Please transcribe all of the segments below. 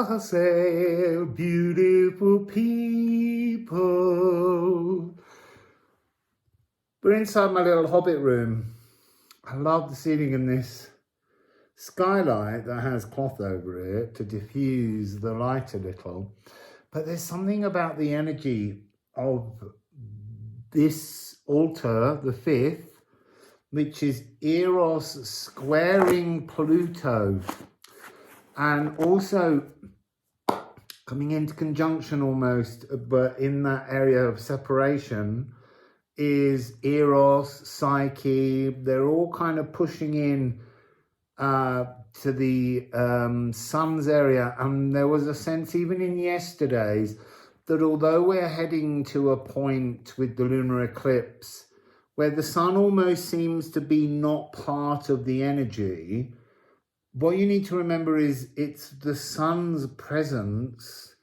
Wassail, beautiful people. We're inside my little hobbit room. I love the ceiling in this skylight that has cloth over it to diffuse the light a little. But there's something about the energy of this altar, the fifth, which is Eros squaring Pluto, and also coming into conjunction almost, but in that area of separation, is Eros, Psyche. They're all kind of pushing in to the sun's area. And there was a sense even in yesterday's that although we're heading to a point with the lunar eclipse where the sun almost seems to be not part of the energy, what you need to remember is it's the sun's presence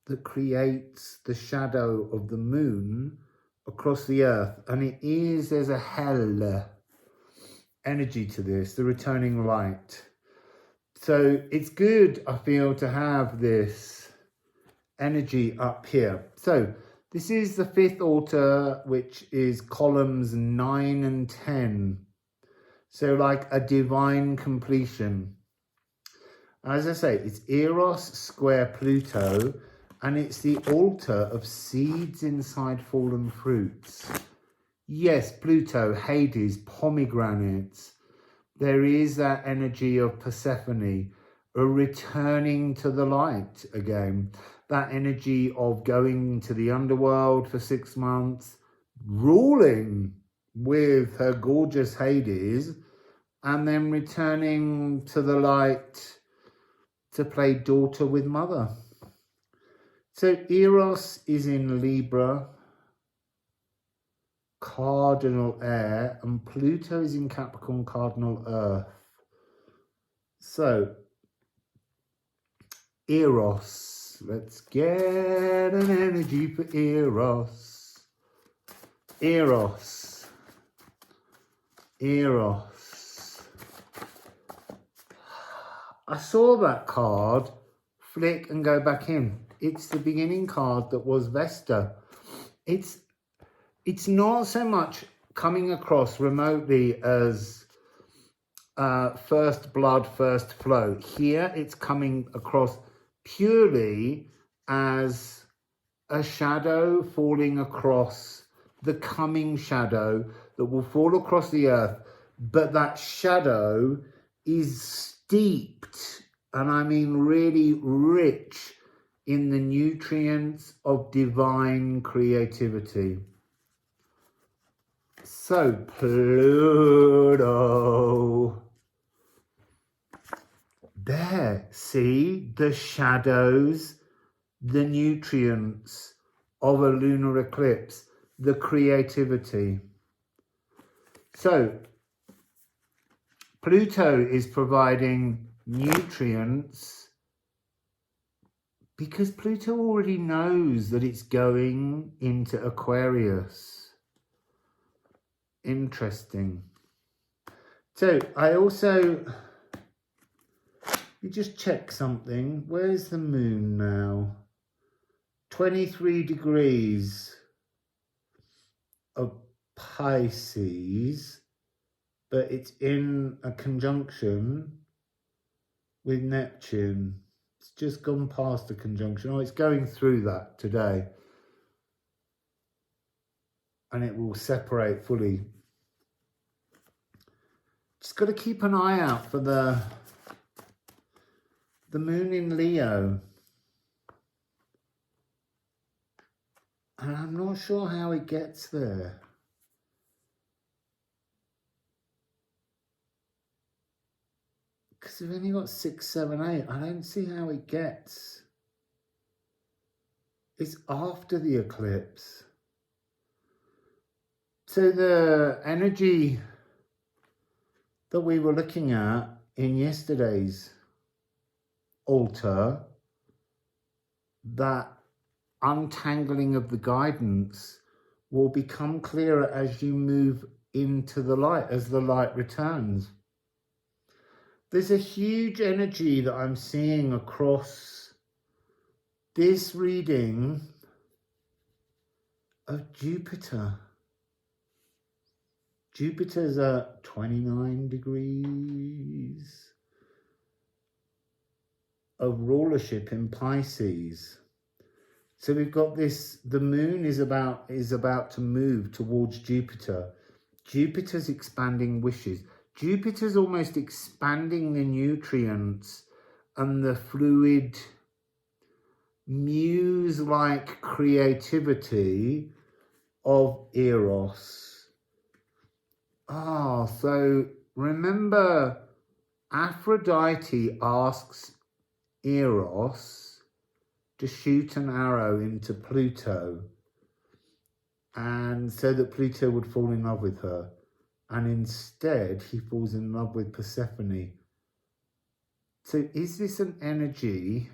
that creates the shadow of the moon across the earth. And there's a hell energy to this, the returning light. So it's good, I feel, to have this energy up here. So this is the fifth altar, which is columns 9 and 10. So like a divine completion. As I say, it's Eros square Pluto, and it's the altar of seeds inside fallen fruits. Yes, Pluto, Hades, pomegranates. There is that energy of Persephone, a returning to the light again. That energy of going to the underworld for 6 months, ruling with her gorgeous Hades, and then returning to the light to play daughter with mother. So Eros is in Libra, Cardinal air, and Pluto is in Capricorn, Cardinal earth. So Eros, let's get an energy for Eros. Eros. Eros. I saw that card flick and go back in. It's the beginning card that was Vesta. It's not so much coming across remotely as first blood, first flow. Here it's coming across purely as a shadow falling across, the coming shadow that will fall across the earth. But that shadow is steeped, and I mean really rich, in the nutrients of divine creativity. So Pluto, there, see the shadows, the nutrients of a lunar eclipse, the creativity. So Pluto is providing nutrients because Pluto already knows that it's going into Aquarius. Interesting. So I also, you just check something. Where's the moon now? 23 degrees of Pisces, but it's in a conjunction with Neptune. It's just gone past the conjunction. Oh, it's going through that today. And it will separate fully. Just got to keep an eye out for the moon in Leo. And I'm not sure how it gets there. Because we've only got 6, 7, 8. I don't see how it gets. It's after the eclipse. So the energy that we were looking at in yesterday's altar, that untangling of the guidance, will become clearer as you move into the light, as the light returns. There's a huge energy that I'm seeing across this reading of Jupiter. Jupiter's at 29 degrees of rulership in Pisces. So we've got this, the moon is about to move towards Jupiter. Jupiter's expanding wishes. Jupiter's almost expanding the nutrients and the fluid, muse-like creativity of Eros. So remember, Aphrodite asks Eros to shoot an arrow into Pluto, and so that Pluto would fall in love with her. And instead, he falls in love with Persephone. So is this an energy?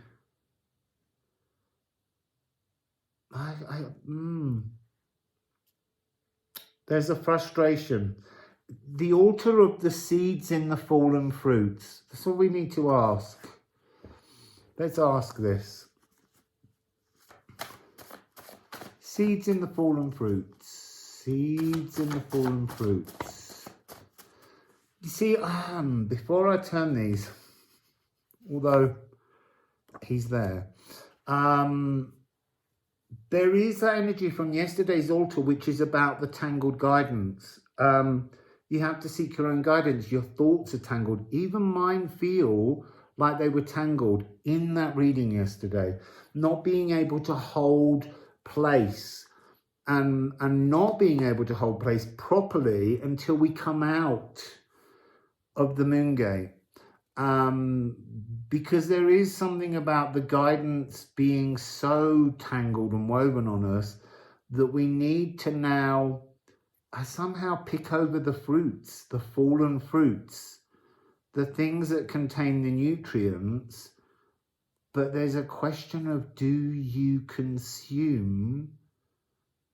There's a frustration. The altar of the seeds in the fallen fruits. That's all we need to ask. Let's ask this. Seeds in the fallen fruits. Seeds in the fallen fruits. You see, before I turn these, although he's there, there is that energy from yesterday's altar, which is about the tangled guidance. You have to seek your own guidance. Your thoughts are tangled. Even mine feel like they were tangled in that reading yesterday. Not being able to hold place and not being able to hold place properly until we come out of the moon gate. Because there is something about the guidance being so tangled and woven on us that we need to now somehow pick over the fruits, the fallen fruits, the things that contain the nutrients. But there's a question of, do you consume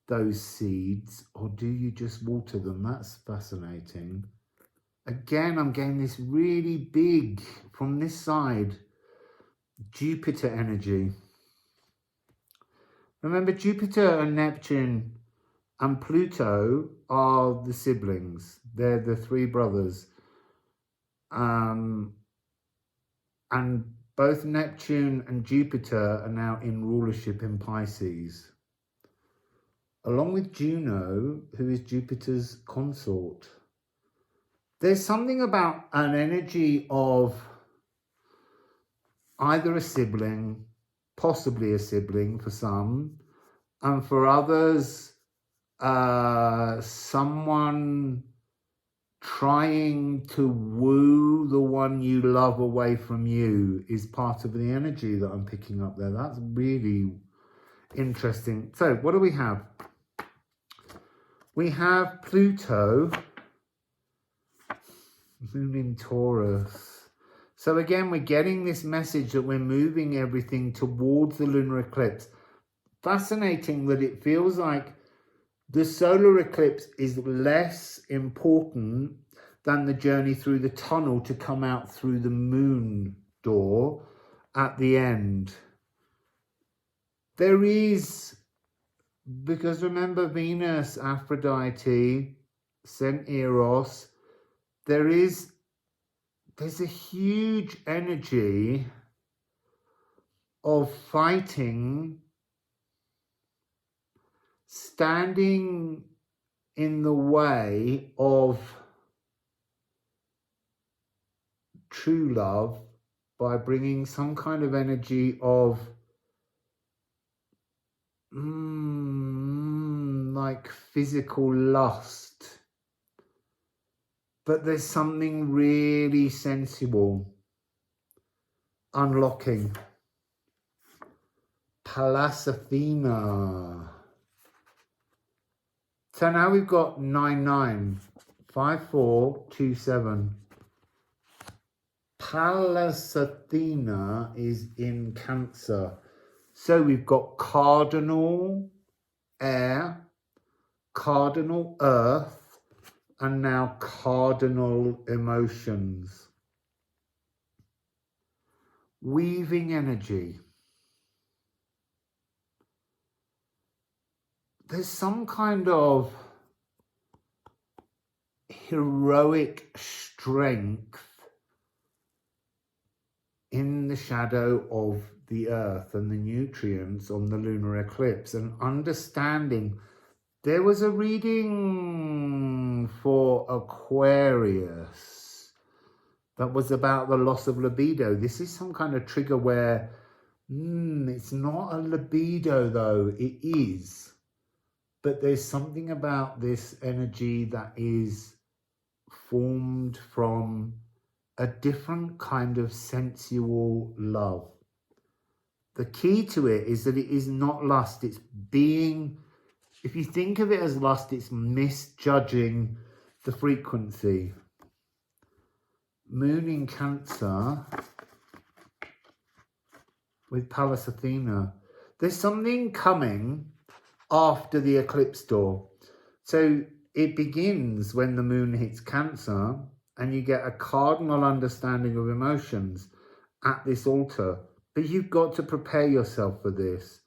those seeds or do you just water them? That's fascinating. Again, I'm getting this really big, from this side, Jupiter energy. Remember, Jupiter and Neptune and Pluto are the siblings. They're the three brothers. And both Neptune and Jupiter are now in rulership in Pisces, along with Juno, who is Jupiter's consort. There's something about an energy of either a sibling, possibly a sibling for some, and for others, someone trying to woo the one you love away from you is part of the energy that I'm picking up there. That's really interesting. So what do we have? We have Pluto, moon in Taurus. So again, we're getting this message that we're moving everything towards the lunar eclipse. Fascinating that it feels like the solar eclipse is less important than the journey through the tunnel to come out through the moon door at the end. There is, because remember, Venus, Aphrodite, sent Eros, there's a huge energy of fighting, standing in the way of true love by bringing some kind of energy of like physical lust. But there's something really sensual unlocking. Pallas Athena. So now we've got 995427. Pallas Athena is in Cancer. So we've got cardinal air, cardinal earth, and now cardinal emotions. weaving energy. There's some kind of heroic strength in the shadow of the earth and the nutrients on the lunar eclipse, and understanding. There was a reading for Aquarius that was about the loss of libido. This is some kind of trigger where it's not a libido though, it is. But there's something about this energy that is formed from a different kind of sensual love. The key to it is that it is not lust, it's being, if you think of it as lust, it's misjudging the frequency. Moon in Cancer with Pallas Athena. There's something coming after the eclipse door. So it begins when the moon hits Cancer and you get a cardinal understanding of emotions at this altar. But you've got to prepare yourself for this.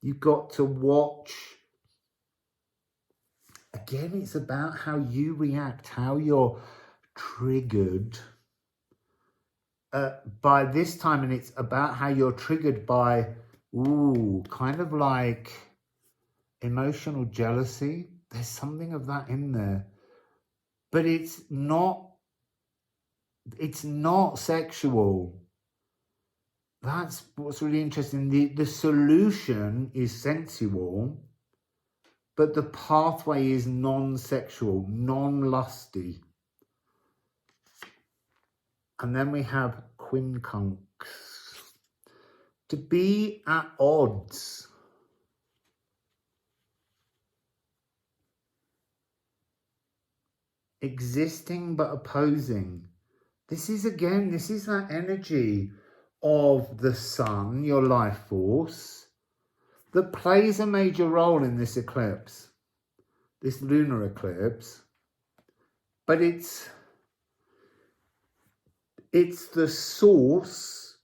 You've got to watch. Again, it's about how you react, how you're triggered by this time. And it's about how you're triggered by, kind of like emotional jealousy. There's something of that in there. But it's not sexual. That's what's really interesting. The solution is sensual, but the pathway is non-sexual, non-lusty. And then we have quincunx. To be at odds. Existing but opposing. This is that energy of the sun, your life force, that plays a major role in this eclipse, this lunar eclipse. But it's the source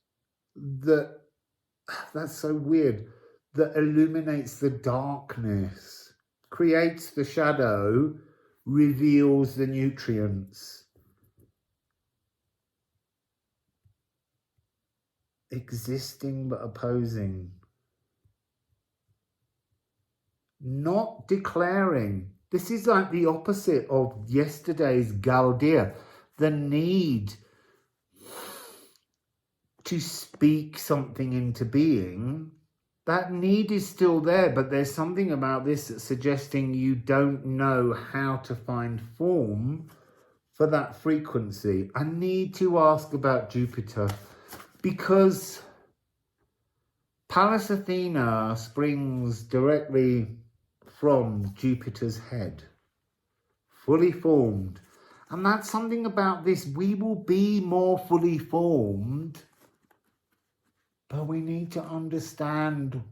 that's so weird, that illuminates the darkness, creates the shadow, reveals the nutrients. Existing but opposing. Not declaring. This is like the opposite of yesterday's Galdia. The need to speak something into being. That need is still there, but there's something about this that's suggesting you don't know how to find form for that frequency. I need to ask about Jupiter, because Pallas Athena springs directly from Jupiter's head, fully formed. And that's something about this. We will be more fully formed, but we need to understand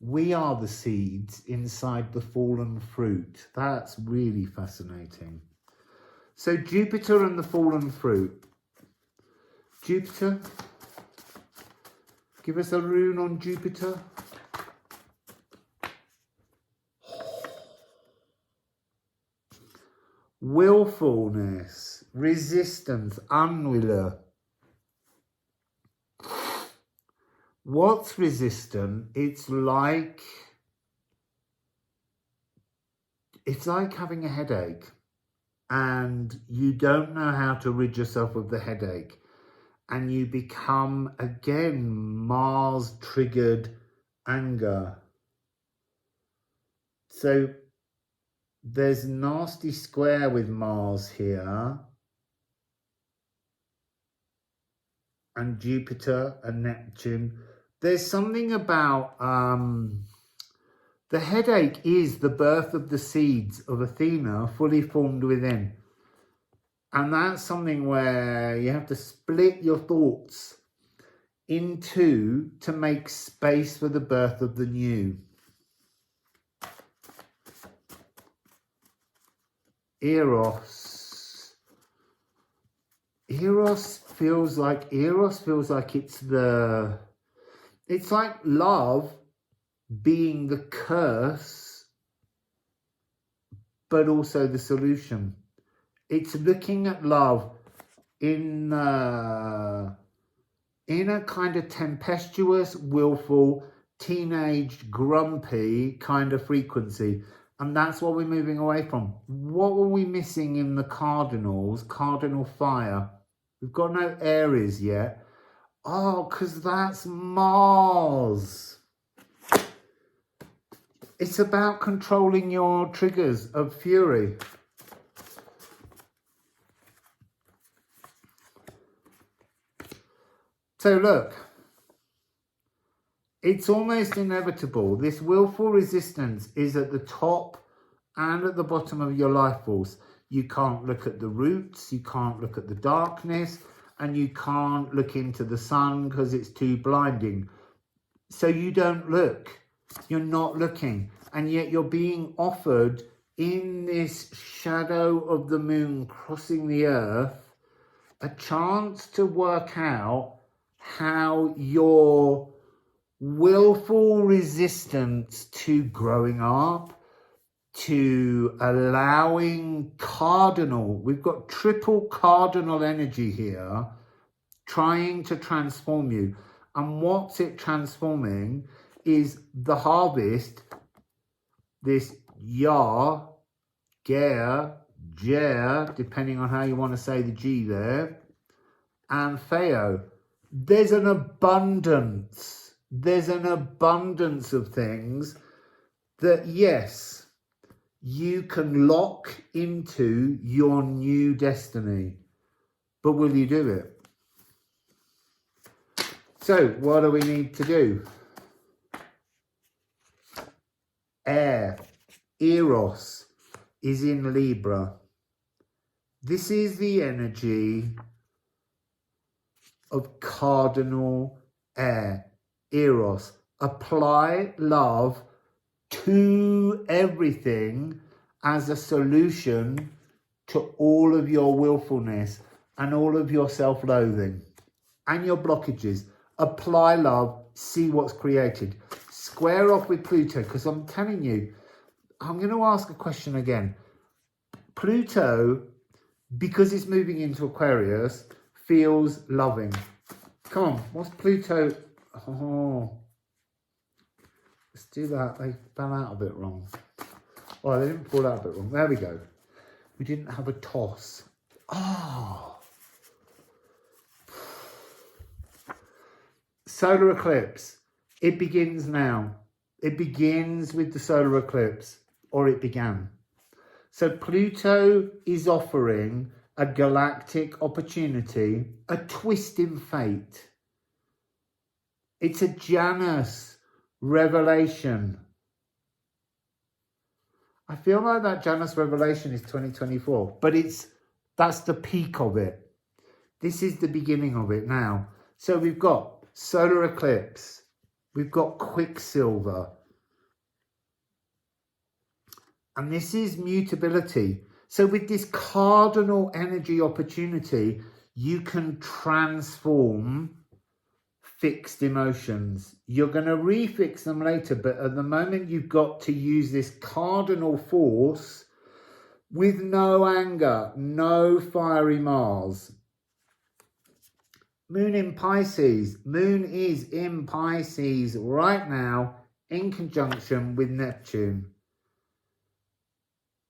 we are the seeds inside the fallen fruit. That's really fascinating. So Jupiter and the fallen fruit. Jupiter. Give us a rune on Jupiter. Willfulness, resistance, unwille. What's resistant? It's like having a headache and you don't know how to rid yourself of the headache. And you become, again, Mars-triggered anger. So there's nasty square with Mars here. And Jupiter and Neptune. There's something about the headache is the birth of the seeds of Athena fully formed within. And that's something where you have to split your thoughts in two to make space for the birth of the new. Eros Eros feels like it's like love being the curse, but also the solution. It's looking at love in a kind of tempestuous, willful, teenage, grumpy kind of frequency. And that's what we're moving away from. What were we missing in the cardinals? Cardinal fire. We've got no Aries yet. Oh, because that's Mars. It's about controlling your triggers of fury. So look, it's almost inevitable. This willful resistance is at the top and at the bottom of your life force. You can't look at the roots, you can't look at the darkness, and you can't look into the sun because it's too blinding. So you don't look. You're not looking. And yet you're being offered in this shadow of the moon crossing the earth a chance to work out how your willful resistance to growing up, to allowing cardinal, we've got triple cardinal energy here, trying to transform you. And what's it transforming is the harvest, this Yah, Ger, Jer, depending on how you want to say the G there, and Theo. There's an abundance. There's an abundance of things that, yes, you can lock into your new destiny. But will you do it? So, what do we need to do? Air, Eros, is in Libra. This is the energy of cardinal air, Eros. Apply love to everything as a solution to all of your willfulness and all of your self-loathing and your blockages. Apply love, see what's created. Square off with Pluto, because I'm telling you, I'm going to ask a question again. Pluto, because it's moving into Aquarius, feels loving. Come on, what's Pluto? Oh, let's do that. They fell out a bit wrong. Oh, they didn't fall out a bit wrong. There we go. We didn't have a toss. Oh. Solar eclipse. It begins now. It begins with the solar eclipse, or it began. So Pluto is offering a galactic opportunity, a twist in fate. It's a Janus revelation. I feel like that Janus revelation is 2024, but that's the peak of it. This is the beginning of it now. So we've got solar eclipse, we've got Quicksilver, and this is mutability. So with this cardinal energy opportunity, you can transform fixed emotions. You're going to refix them later, but at the moment you've got to use this cardinal force with no anger, no fiery Mars. Moon in Pisces. Moon is in Pisces right now in conjunction with Neptune.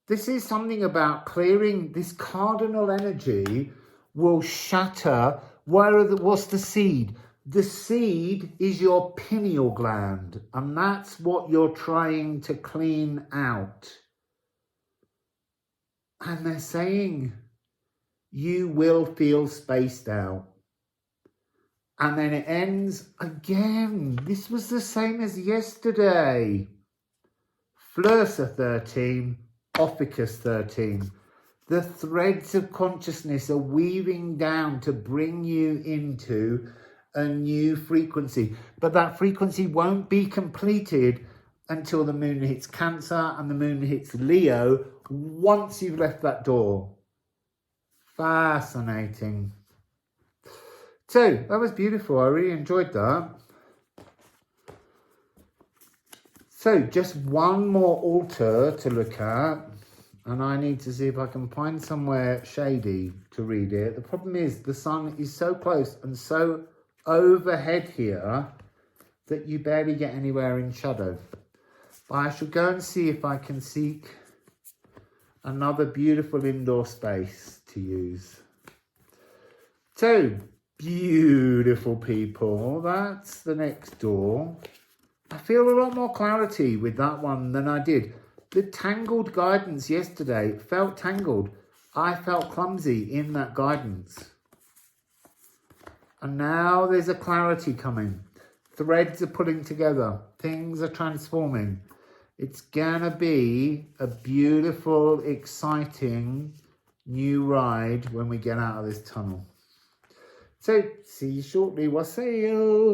This is something about clearing. This cardinal energy will shatter. What's the seed? The seed is your pineal gland, and that's what you're trying to clean out. And they're saying you will feel spaced out. And then it ends again. This was the same as yesterday. Flursa 13, Ophiuchus 13. The threads of consciousness are weaving down to bring you into a new frequency. But that frequency won't be completed until the moon hits Cancer and the moon hits Leo once you've left that door. Fascinating. So that was beautiful. I really enjoyed that. So just one more altar to look at, and I need to see if I can find somewhere shady to read it. The problem is the sun is so close and so overhead here that you barely get anywhere in shadow. But I shall go and see if I can seek another beautiful indoor space to use. So, beautiful people, that's the next door. I feel a lot more clarity with that one than I did. The tangled guidance yesterday felt tangled. I felt clumsy in that guidance. And now there's a clarity coming. Threads are pulling together. Things are transforming. It's gonna be a beautiful, exciting new ride when we get out of this tunnel. So, see you shortly. Wassail.